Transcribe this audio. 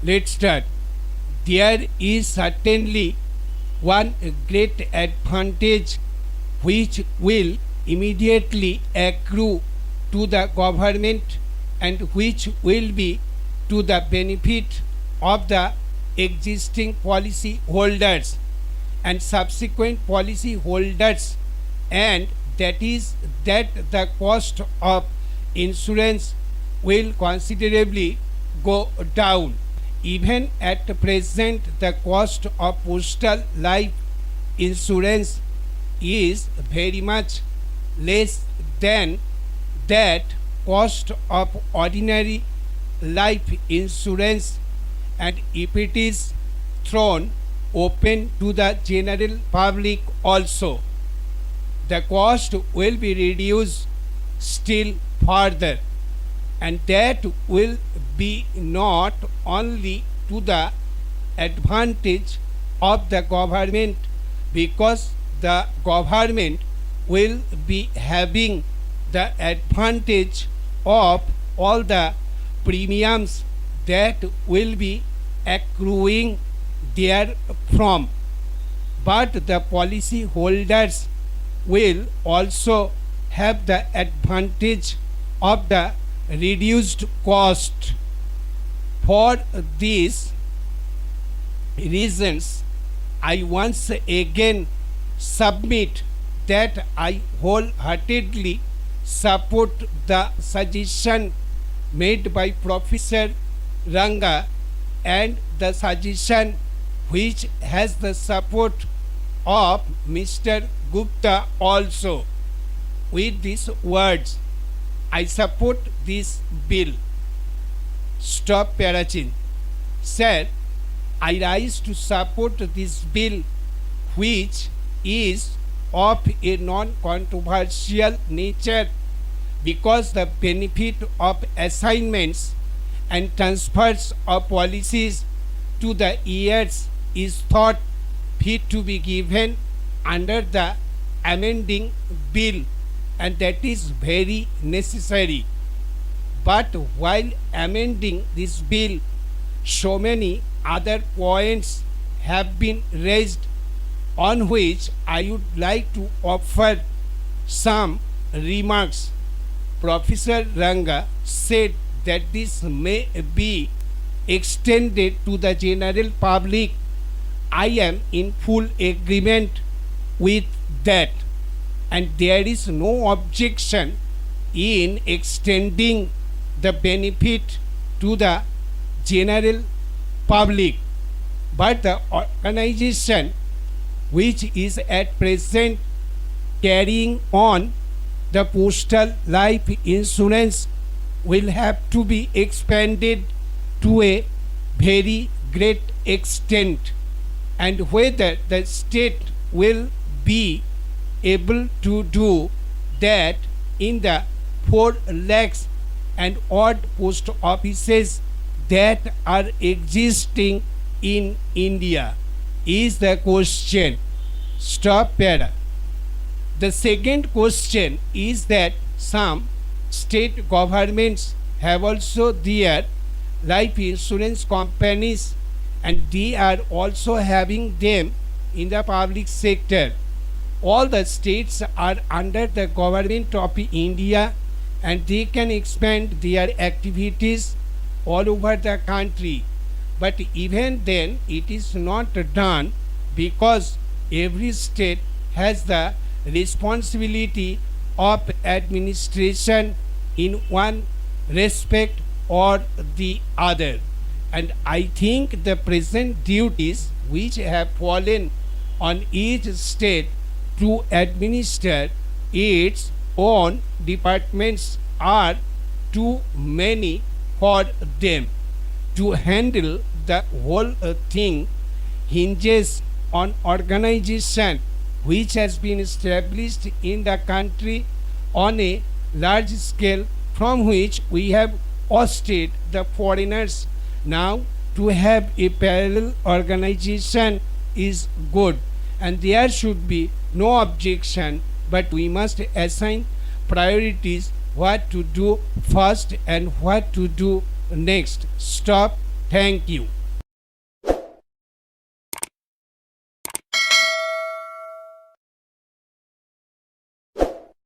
Let's start. There is certainly one great advantage which will immediately accrue to the government and which will be to the benefit of the existing policy holders and subsequent policy holders, and that is that the cost of insurance will considerably go down. Even at present, the cost of postal life insurance is very much less than that cost of ordinary life insurance, and if it is thrown open to the general public also, the cost will be reduced still further, and that will be not only to the advantage of the government, because the government will be having the advantage of all the premiums that will be accruing therefrom, but the policy holders will also have the advantage of the reduced cost. For these reasons, I once again submit that I wholeheartedly support the suggestion made by Professor Ranga and the suggestion which has the support of Mr. Gupta also. With these words, I support this bill. Stop Parachin. Sir, I rise to support this bill, which is of a non-controversial nature, because the benefit of assignments and transfers of policies to the heirs is thought fit to be given under the amending bill, and that is very necessary. But while amending this bill, so many other points have been raised on which I would like to offer some remarks. Professor Ranga said that this may be extended to the general public. I am in full agreement with that, and there is no objection in extending the benefit to the general public, but the organization which is at present carrying on the postal life insurance will have to be expanded to a very great extent, and whether the state will be able to do that in the 4 lakhs and odd post offices that are existing in India is the question. Stop para. The second question is that some state governments have also their life insurance companies, and they are also having them in the public sector. All the states are under the government of India, and they can expand their activities all over the country. But even then, it is not done, because every state has the responsibility of administration in one respect or the other. And I think the present duties which have fallen on each state to administer its own departments are too many for them to handle. The whole thing hinges on organization which has been established in the country on a large scale, from which we have ousted the foreigners. Now, to have a parallel organization is good, and there should be no objection, but we must assign priorities, what to do first and what to do next. Stop Thank you.